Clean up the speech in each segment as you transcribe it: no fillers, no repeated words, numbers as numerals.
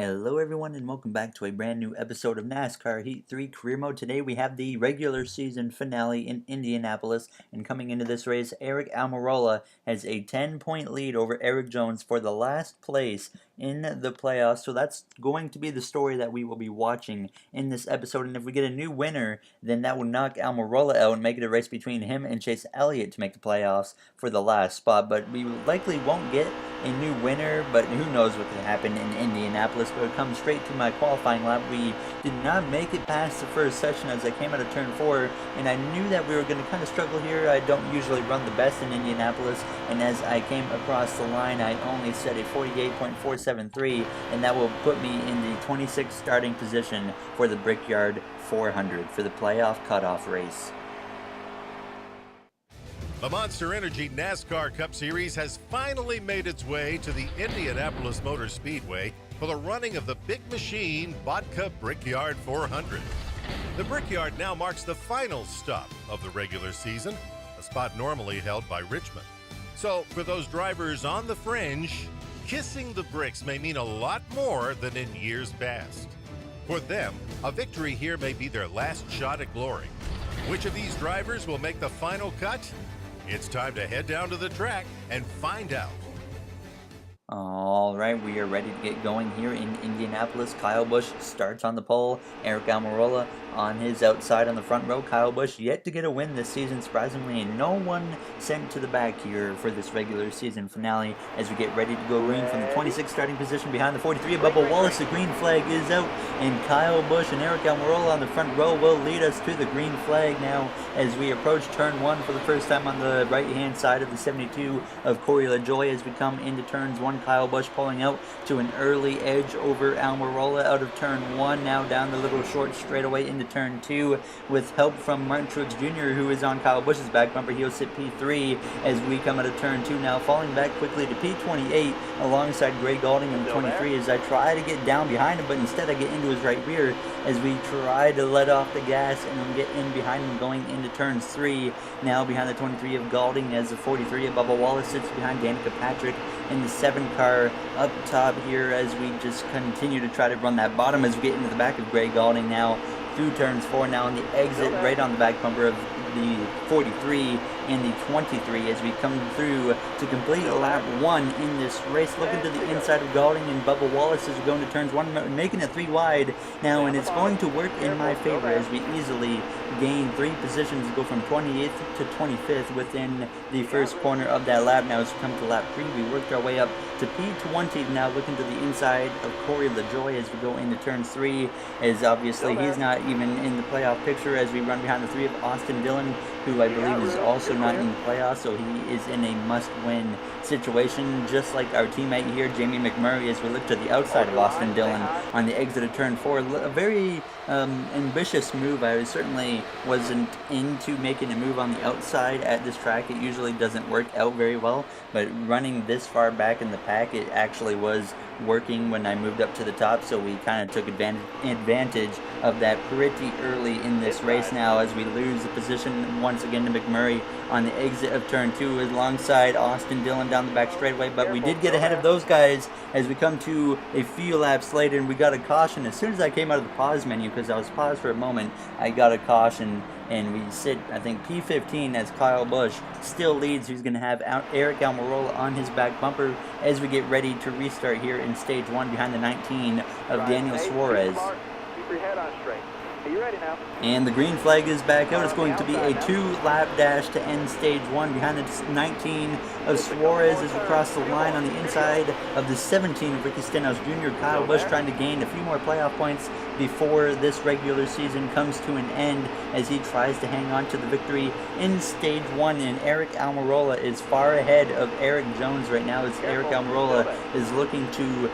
Hello everyone and welcome back to a brand new episode of NASCAR Heat 3 Career Mode. Today we have the regular season finale in Indianapolis, and coming into this race, Aric Almirola has a 10-point lead over Erik Jones for the last place in the playoffs. So that's going to be the story that we will be watching in this episode, and if we get a new winner, then that will knock Almirola out and make it a race between him and Chase Elliott to make the playoffs for the last spot. But we likely won't get a new winner, but who knows what can happen in Indianapolis. But it comes straight to my qualifying lap. We did not make it past the first section as I came out of turn 4, and I knew that we were going to kind of struggle here. I don't usually run the best in Indianapolis, and as I came across the line, I only set a 48.473, and that will put me in the 26th starting position for the Brickyard 400 for the playoff cutoff race. The Monster Energy NASCAR Cup Series has finally made its way to the Indianapolis Motor Speedway for the running of the Big Machine Vodka Brickyard 400. The Brickyard now marks the final stop of the regular season, a spot normally held by Richmond. So for those drivers on the fringe, kissing the bricks may mean a lot more than in years past. For them, a victory here may be their last shot at glory. Which of these drivers will make the final cut? It's time to head down to the track and find out. All right, we are ready to get going here in Indianapolis. Kyle Busch starts on the pole. Aric Almirola on his outside on the front row. Kyle Busch yet to get a win this season, surprisingly, and no one sent to the back here for this regular season finale as we get ready to go green from the 26th starting position behind the 43 of Bubba Wallace. The green flag is out, and Kyle Busch and Aric Almirola on the front row will lead us to the green flag now as we approach turn 1 for the first time on the right-hand side of the 72 of Corey LaJoie. As we come into turns 1, Kyle Busch pulling out to an early edge over Almirola out of turn 1, now down the little short straightaway into turn 2 with help from Martin Truex Jr., who is on Kyle Busch's back bumper. He'll sit P3 as we come out of turn 2, now falling back quickly to P28 alongside Gray Galding in 23 as I try to get down behind him, but instead I get into his right rear as we try to let off the gas and then get in behind him going into turns 3, now behind the 23 of Galding as the 43 of Bubba Wallace sits behind Danica Patrick in the 7 car up top here as we just continue to try to run that bottom as we get into the back of Gray Galding now through turns 4, now on the exit right on the back bumper of the 43 and the 23 as we come through to complete lap 1 in this race. Looking to the inside of Galding and Bubba Wallace as we go into turns 1, making it 3 wide now, and it's going to work in my favor as we easily gain 3 positions, go from 28th to 25th within the first corner of that lap. Now as we come to lap 3, we worked our way up to P20, now looking to the inside of Corey LaJoie as we go into turns 3, as obviously he's not even in the playoff picture as we run behind the 3 of Austin Dillon, who I believe is also not in the playoffs, so he is in a must-win situation, just like our teammate here, Jamie McMurray, as we look to the outside of Austin Dillon on the exit of turn 4. A very ambitious move. I certainly wasn't into making a move on the outside at this track. It usually doesn't work out very well, but running this far back in the pack, it actually was working when I moved up to the top, so we kind of took advantage of that pretty early in this race now as we lose the position once again to McMurray on the exit of turn 2 alongside Austin Dillon down the back straightaway, but we did get ahead of those guys as we come to a few laps later, and we got a caution as soon as I came out of the pause menu, because I was paused for a moment. I got a caution and we sit, I think, P15 as Kyle Busch still leads. He's going to have Aric Almirola on his back bumper as we get ready to restart here in stage 1 behind the 19 of Daniel Suarez. Keep your head on straight. Are you ready now? And the green flag is back out. It's going to be a 2-lap dash to end stage 1 behind the 19 of Suarez as we cross the line on the inside of the 17 of Ricky Stenhouse Jr. Kyle Busch trying to gain a few more playoff points before this regular season comes to an end as he tries to hang on to the victory in stage 1. And Aric Almirola is far ahead of Erik Jones right now as Aric Almirola is looking to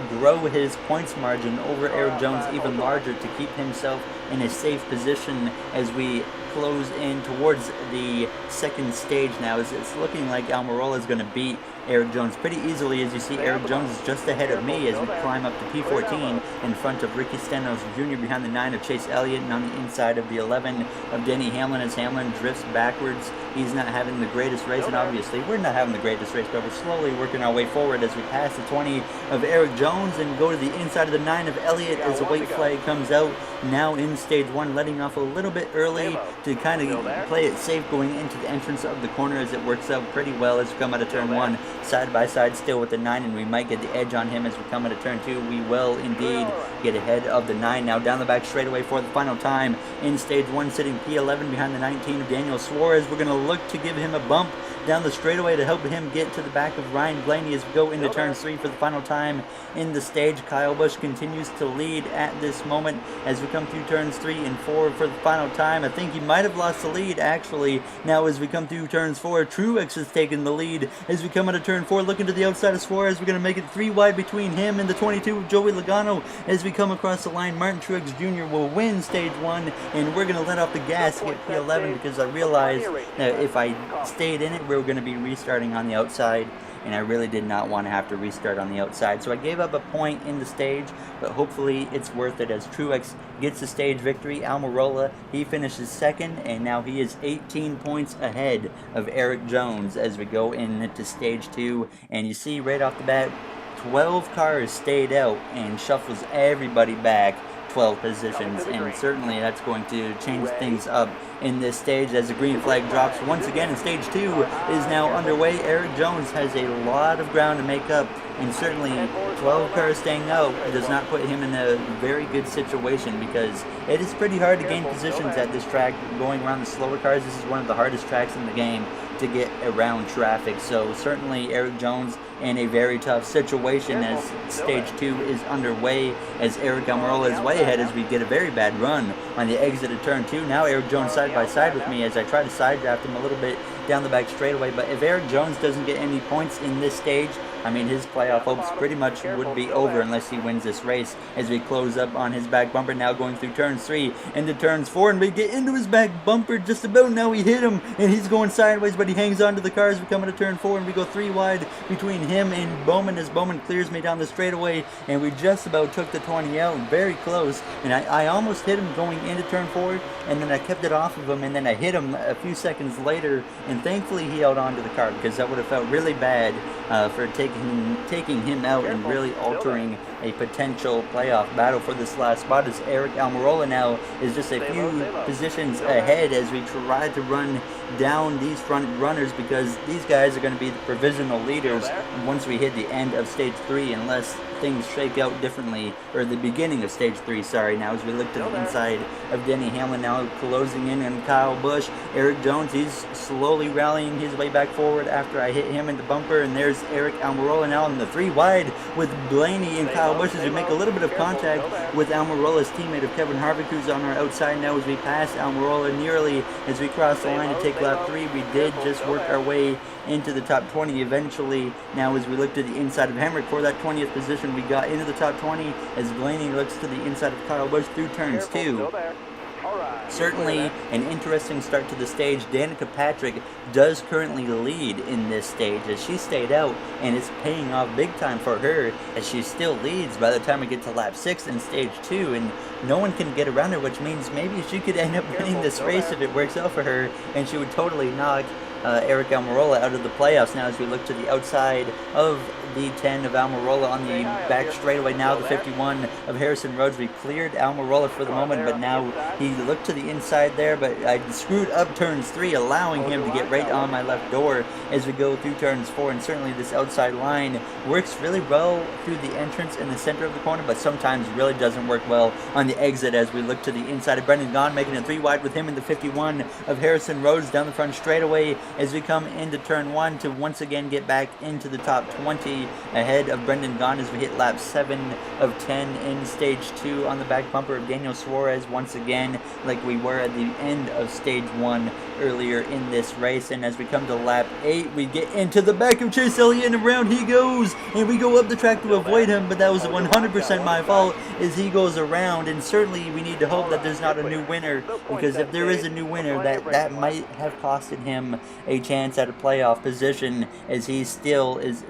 grow his points margin over Erik Jones even larger to keep himself in a safe position as we close in towards the second stage now. It's looking like Almirola is going to beat Eric Jones pretty easily. As you see, Eric Jones is just ahead of me as we climb up to P14 in front of Ricky Stenhouse Jr. behind the 9 of Chase Elliott, and on the inside of the 11 of Denny Hamlin as Hamlin drifts backwards. He's not having the greatest race, and obviously we're not having the greatest race, but we're slowly working our way forward as we pass the 20 of Eric Jones and go to the inside of the 9 of Elliott as a white flag comes out. Now in stage 1, letting off a little bit early to kind of play it safe going into the entrance of the corner, as it works out pretty well as we come out of turn 1. Side by side still with the 9, and we might get the edge on him as we come out of turn 2. We will indeed get ahead of the 9. Now down the back straightaway for the final time in stage 1, sitting P11 behind the 19 of Daniel Suarez. We're going to look to give him a bump down the straightaway to help him get to the back of Ryan Blaney as we go into turn 3 for the final time in the stage. Kyle Busch continues to lead at this moment as we come through turns 3 and 4 for the final time. I think he might have lost the lead actually. Now as we come through turns 4, Truex has taken the lead as we come out of turn 4, looking to the outside of Suarez. We're going to make it 3 wide between him and the 22 of Joey Logano. As we come across the line, Martin Truex Jr. will win stage 1, and we're going to let off the gas to get P11 because I realized that if I stayed in it, we were going to be restarting on the outside, and I really did not want to have to restart on the outside. So I gave up a point in the stage, but hopefully it's worth it as Truex gets the stage victory. Almirola, he finishes second, and now he is 18 points ahead of Eric Jones as we go into stage 2. And you see right off the bat, 12 cars stayed out and shuffles everybody back 12 positions, and certainly that's going to change things up in this stage as the green flag drops once again, and stage 2 is now underway. Eric Jones has a lot of ground to make up, and certainly 12 cars staying out does not put him in a very good situation because it is pretty hard to gain positions at this track going around the slower cars. This is one of the hardest tracks in the game to get around traffic, so certainly Eric Jones in a very tough situation as stage 2 is underway, as Eric Almirola is way ahead as we get a very bad run on the exit of turn 2. Now Eric Jones side by side with me as I try to side draft him a little bit down the back straightaway, but if Eric Jones doesn't get any points in this stage, I mean, his playoff hopes pretty much would be over unless he wins this race as we close up on his back bumper. Now going through turns 3 into turns 4, and we get into his back bumper just about. Now we hit him, and he's going sideways, but he hangs on to the car as we come into turn 4, and we go 3 wide between him and Bowman as Bowman clears me down the straightaway, and we just about took the 20 out, very close, and I almost hit him going into turn 4, and then I kept it off of him, and then I hit him a few seconds later, and thankfully he held on to the car because that would have felt really bad for taking him out and really altering a potential playoff battle for this last spot, as Eric Almirola now is just a few positions ahead as we try to run down these front runners because these guys are going to be the provisional leaders once we hit the end of stage 3 unless things shake out differently, or the beginning of stage 3, sorry. Now as we look to the inside of Denny Hamlin, now closing in on Kyle Busch. Eric Jones, he's slowly rallying his way back forward after I hit him in the bumper, and there's Eric Almirola now in the 3 wide with Blaney and Kyle Busch as we make a little bit of contact with Almirola's teammate of Kevin Harvick, who's on our outside now as we pass Almirola nearly as we cross the line to take lap 3. We did just work our way into the top 20 eventually. Now as we look to the inside of Hemrick for that 20th position, we got into the top 20 as Blaney looks to the inside of Kyle Busch through turns 2. Certainly an interesting start to the stage. Danica Patrick does currently lead in this stage as she stayed out, and it's paying off big time for her as she still leads by the time we get to lap 6 in stage 2, and no one can get around her, which means maybe she could end up winning this race if it works out for her, and she would totally knock Eric Almirola out of the playoffs. Now as we look to the outside of the 10 of Almirola on the back straightaway, now the 51 of Harrison Rhodes. We cleared Almirola for the moment, but now he looked to the inside there, but I screwed up turns 3, allowing him to get right on my left door as we go through turns 4, and certainly this outside line works really well through the entrance in the center of the corner, but sometimes really doesn't work well on the exit as we look to the inside of Brendan Gaughan, making it 3 wide with him in the 51 of Harrison Rhodes down the front straightaway as we come into turn 1 to once again get back into the top 20 ahead of Brendan Gaughan as we hit lap 7 of 10 in stage 2 on the back bumper of Daniel Suarez once again, like we were at the end of stage 1 earlier in this race. And as we come to lap 8, we get into the back of Chase Elliott, and around he goes, and we go up the track to avoid him, but that was 100% my fault as he goes around. And certainly we need to hope that there's not a new winner, because if there is a new winner, that might have costed him a chance at a playoff position, as he still is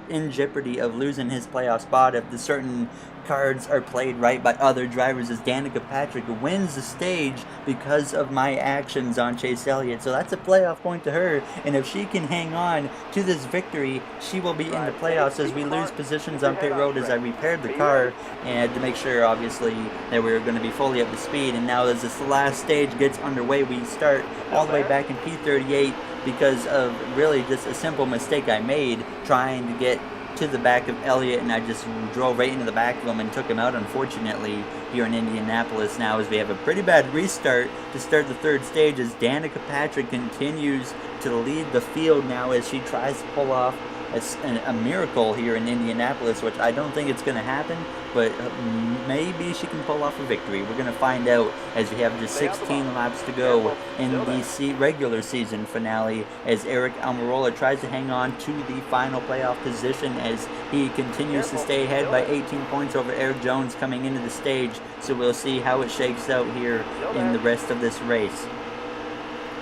in jeopardy of losing his playoff spot if the certain cards are played right by other drivers, as Danica Patrick wins the stage because of my actions on Chase Elliott. So that's a playoff point to her, and if she can hang on to this victory, she will be in the playoffs, as we lose positions on pit road as I repaired the car and to make sure obviously that we were going to be fully up to speed. And now as this last stage gets underway, we start all the way back in P38 because of really just a simple mistake I made trying to get to the back of Elliott, and I just drove right into the back of him and took him out, unfortunately, here in Indianapolis. Now as we have a pretty bad restart to start the third stage, as Danica Patrick continues to lead the field now as she tries to pull off a miracle here in Indianapolis, which I don't think it's going to happen, but maybe she can pull off a victory. We're going to find out as we have just 16 laps to go in the regular season finale, as Eric Almirola tries to hang on to the final playoff position as he continues to stay ahead by 18 points over Eric Jones coming into the stage. So we'll see how it shakes out here in the rest of this race.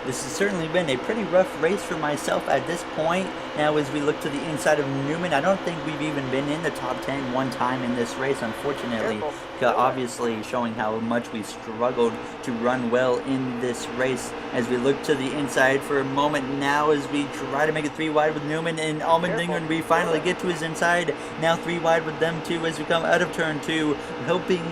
This has certainly been a pretty rough race for myself at this point. Now as we look to the inside of Newman, I don't think we've even been in the top 10 one time in this race, unfortunately. Obviously showing how much we struggled to run well in this race. As we look to the inside for a moment now as we try to make it 3 wide with Newman and Allmendinger, and we finally get to his inside. Now 3 wide with them too as we come out of turn 2, hoping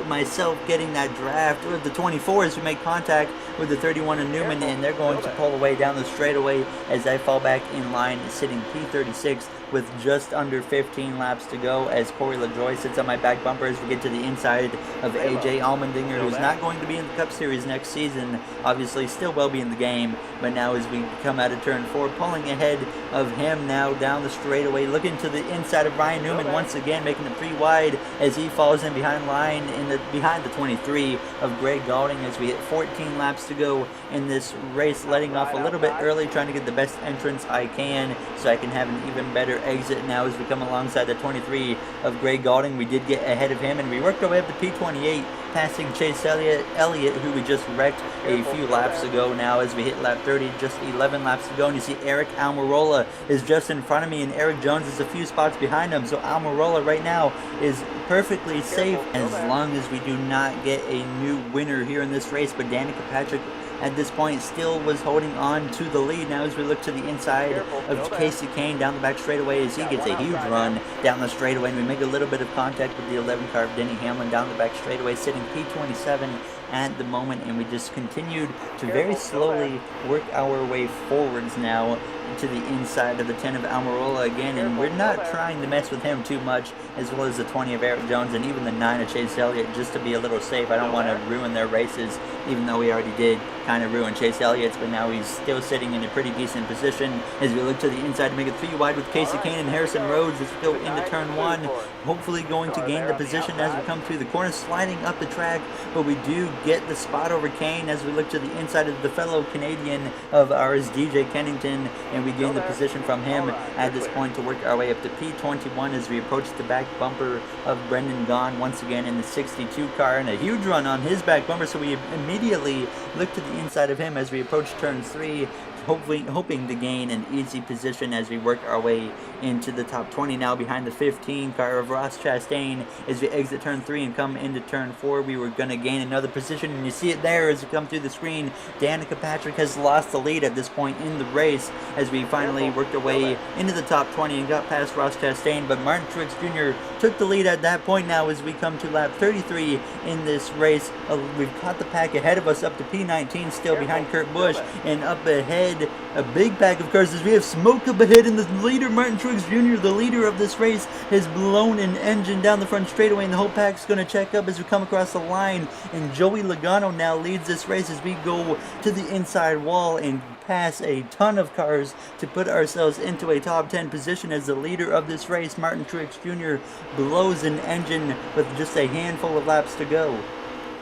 myself getting that draft with the 24 as we make contact with the 31 of Newman, and they're going to pull away down the straightaway as I fall back in line, sitting P36 with just under 15 laps to go, as Corey LaJoie sits on my back bumper as we get to the inside of AJ Allmendinger, who's not going to be in the Cup Series next season. Obviously still will be in the game, but now as we come out of turn 4, pulling ahead of him now down the straightaway, looking to the inside of Ryan Newman once again, making it 3 wide as he falls in behind line behind the 23 of Greg Gaulding, as we hit 14 laps to go in this race, letting off a little bit early, trying to get the best entrance I can so I can have an even better exit. Now as we come alongside the 23 of Greg Gaulding, we did get ahead of him, and we worked our way up to P28, passing Chase Elliott, who we just wrecked a few laps ago. Now as we hit lap 30, just 11 laps to go, and you see Eric Almirola is just in front of me, and Eric Jones is a few spots behind him. So Almirola right now is perfectly safe as long as we do not get a new winner here in this race. But Danica Patrick at this point still was holding on to the lead. Now as we look to the inside of Casey Kane down the back straightaway, as he gets a huge run down the straightaway, and we make a little bit of contact with the 11 car of Denny Hamlin down the back straightaway, sitting P27 at the moment, and we just continued to very slowly work our way forwards now to the inside of the 10 of Almirola again, and we're not trying to mess with him too much, as well as the 20 of Eric Jones and even the 9 of Chase Elliott, just to be a little safe. I don't want to ruin their races, even though we already did kind of ruin Chase Elliott's, but now he's still sitting in a pretty decent position as we look to the inside to make it 3 wide with Casey Kane and Harrison Rhodes as we go into turn 1, hopefully going to gain the position as we come through the corner, sliding up the track, but we do get the spot over Kane as we look to the inside of the fellow Canadian of ours, DJ Kennington, and we gain the position from him at this point to work our way up to P21 as we approach the back bumper of Brendan Gaughan once again in the 62 car, and a huge run on his back bumper, so we immediately look to the inside of him as we approach turn 3, hoping to gain an easy position as we work our way into the top 20 now behind the 15 car of Ross Chastain. As we exit turn 3 and come into turn 4, we were going to gain another position, and you see it there as we come through the screen. Danica Patrick has lost the lead at this point in the race as we finally worked our way into the top 20 and got past Ross Chastain, but Martin Truex Jr. took the lead at that point. Now as we come to lap 33 in this race, we've caught the pack ahead of us up to P19, still behind Kurt Busch, and up ahead a big pack of cars as we have smoke up ahead, and the leader, Martin Truex Jr., the leader of this race, has blown an engine down the front straightaway, and the whole pack's going to check up as we come across the line, and Joey Logano now leads this race as we go to the inside wall and pass a ton of cars to put ourselves into a top 10 position as the leader of this race, Martin Truex Jr., blows an engine with just a handful of laps to go.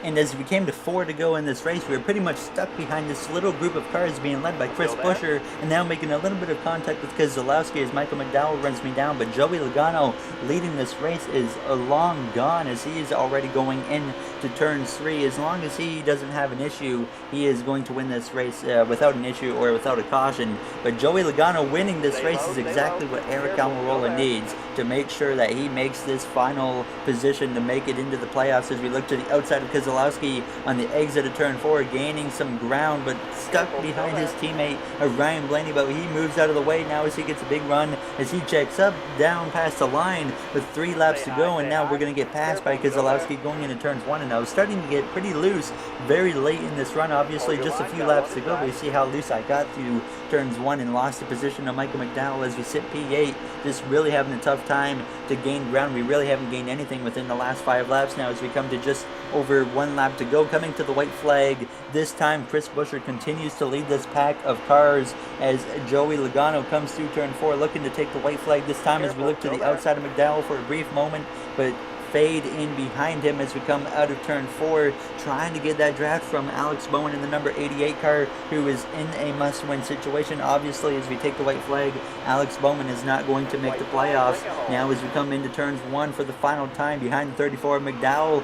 And as we came to 4 to go in this race, we were pretty much stuck behind this little group of cars being led by Chris Buescher, and now making a little bit of contact with Keselowski as Michael McDowell runs me down. But Joey Logano leading this race is long gone, as he is already going into turn 3. As long as he doesn't have an issue, he is going to win this race without an issue or without a caution. But Joey Logano winning this race is exactly what Aric Almirola needs to make sure that he makes this final position to make it into the playoffs, as we look to the outside of Keselowski on the exit of turn 4, gaining some ground, but stuck behind his teammate Ryan Blaney. But he moves out of the way now as he gets a big run, as he checks up down past the line with 3 laps to go, and now we're going to get passed by Keselowski going into turns 1 and now. Starting to get pretty loose very late in this run. Obviously just a few laps to go, but you see how loose I got through turns 1 and lost the position to Michael McDowell as we sit P8, just really having a tough time to gain ground. We really haven't gained anything within the last 5 laps now, as we come to just over 1 lap to go. Coming to the white flag this time, Chris Buescher continues to lead this pack of cars as Joey Logano comes through turn 4 looking to take the white flag this time, as we look to the outside of McDowell for a brief moment, but fade in behind him as we come out of turn 4, trying to get that draft from Alex Bowman in the number 88 car, who is in a must-win situation. Obviously, as we take the white flag, Alex Bowman is not going to make the playoffs. Now as we come into turns 1 for the final time behind the 34, McDowell,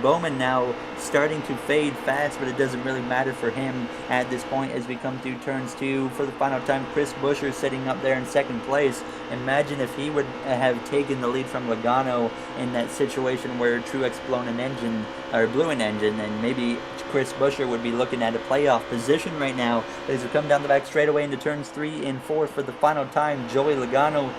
Bowman now starting to fade fast, but it doesn't really matter for him at this point as we come through turns 2 for the final time. Chris Buescher sitting up there in 2nd place. Imagine if he would have taken the lead from Logano in that situation where Truex blew an engine, and maybe Chris Buescher would be looking at a playoff position right now. As we come down the back straightaway into turns 3 and 4 for the final time, Joey Logano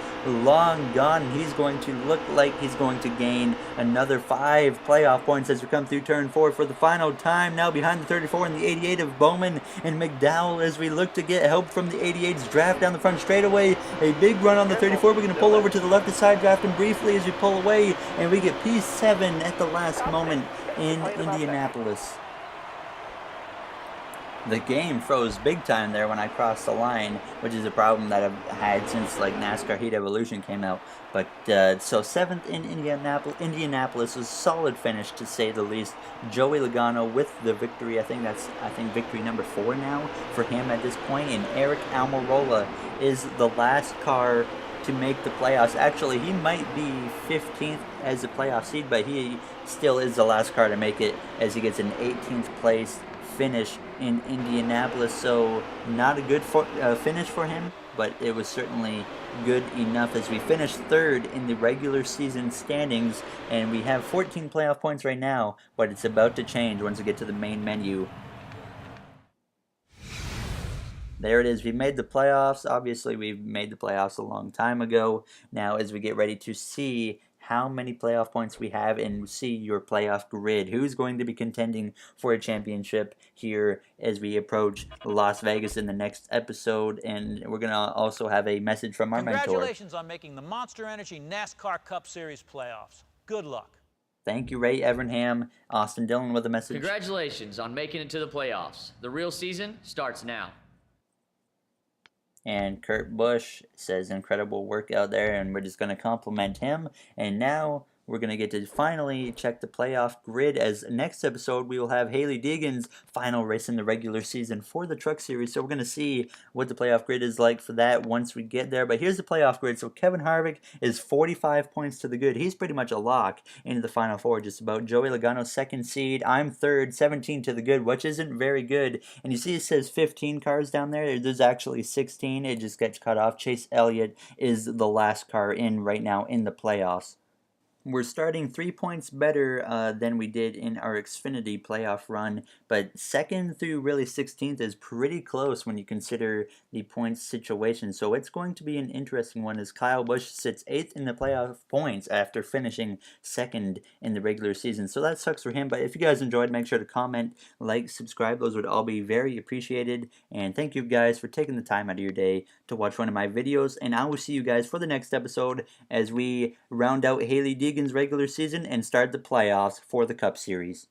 long gone. He's going to look like he's going to gain another 5 playoff points as we come through turn 4 for the final time. Now behind the 34 and the 88 of Bowman and McDowell as we look to get help from the 88's draft down the front straightaway. A big run on the 34. We're going to pull over to the left side, draft him briefly as we pull away, and we get P7 at the last moment in Indianapolis. The game froze big time there when I crossed the line, which is a problem that I've had since like NASCAR Heat Evolution came out. But so 7th in Indianapolis was a solid finish to say the least. Joey Logano with the victory. I think victory number 4 now for him at this point. And Aric Almirola is the last car to make the playoffs. Actually, he might be 15th as a playoff seed, but he still is the last car to make it, as he gets an 18th place finish in Indianapolis. So not a good finish for him, but it was certainly good enough as we finish 3rd in the regular season standings, and we have 14 playoff points right now, but it's about to change once we get to the main menu. There it is. We made the playoffs. Obviously, we've made the playoffs a long time ago. Now, as we get ready to see how many playoff points we have and see your playoff grid, who's going to be contending for a championship here as we approach Las Vegas in the next episode. And we're going to also have a message from our mentor. Congratulations on making the Monster Energy NASCAR Cup Series playoffs. Good luck. Thank you, Ray Evernham. Austin Dillon with a message. Congratulations on making it to the playoffs. The real season starts now. And Kurt Busch says incredible work out there, and we're just going to compliment him. And now we're going to get to finally check the playoff grid, as next episode we will have Hailie Deegan's final race in the regular season for the Truck Series. So we're going to see what the playoff grid is like for that once we get there. But here's the playoff grid. So Kevin Harvick is 45 points to the good. He's pretty much a lock into the Final Four just about. Joey Logano 2nd seed. I'm 3rd, 17 to the good, which isn't very good. And you see it says 15 cars down there. There's actually 16. It just gets cut off. Chase Elliott is the last car in right now in the playoffs. We're starting 3 points better than we did in our Xfinity playoff run, but 2nd through really 16th is pretty close when you consider the points situation. So it's going to be an interesting one, as Kyle Busch sits 8th in the playoff points after finishing 2nd in the regular season. So that sucks for him, but if you guys enjoyed, make sure to comment, like, subscribe. Those would all be very appreciated. And thank you guys for taking the time out of your day to watch one of my videos. And I will see you guys for the next episode as we round out Hailie Deegan's regular season and start the playoffs for the Cup Series.